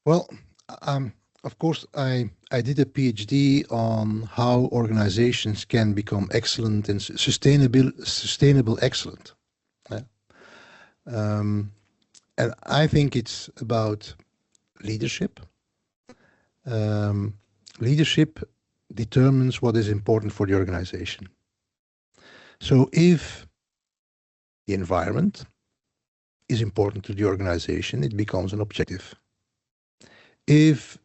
Well, of course, I did a PhD on how organizations can become excellent and sustainable excellent. Yeah. And I think it's about leadership. Leadership determines what is important for the organization. So if the environment is important to the organization, it becomes an objective. If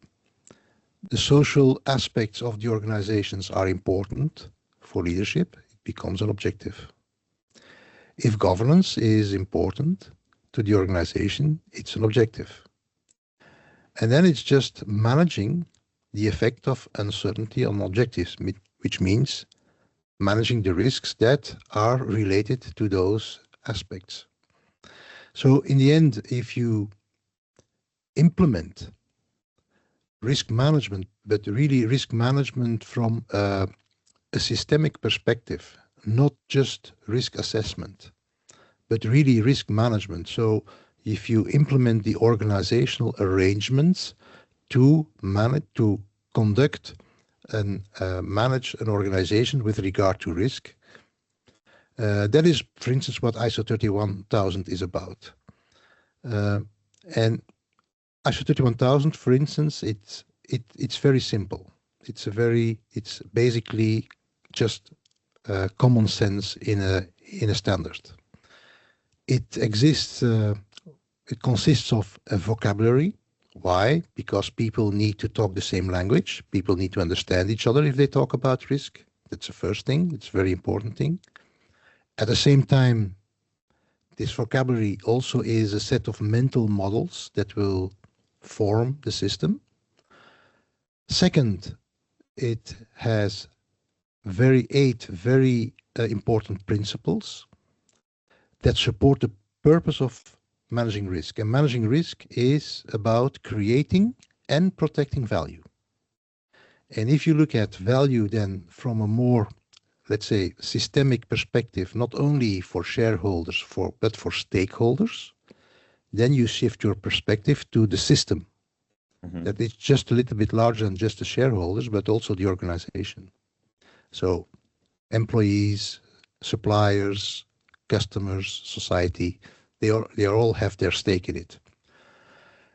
the social aspects of the organizations are important for leadership, it becomes an objective. If governance is important to the organization, it's an objective. And then it's just managing the effect of uncertainty on objectives, which means managing the risks that are related to those aspects. So in the end, if you implement risk management, but really risk management from a systemic perspective, not just risk assessment, but really risk management. So if you implement the organizational arrangements to conduct and manage an organization with regard to risk, that is, for instance, what ISO 31000 is about. And ISO 31000, for instance, it's very simple. It's basically just common sense in a standard. It exists. It consists of a vocabulary. Why? Because people need to talk the same language. People need to understand each other if they talk about risk. That's the first thing. It's a very important thing. At the same time, this vocabulary also is a set of mental models that will form the system. Second, it has eight very important principles that support the purpose of managing risk. And managing risk is about creating and protecting value. And if you look at value then from a more, let's say, systemic perspective, not only for shareholders, but for stakeholders, then you shift your perspective to the system. Mm-hmm. That is just a little bit larger than just the shareholders, but also the organization. So employees, suppliers, customers, society, they all have their stake in it.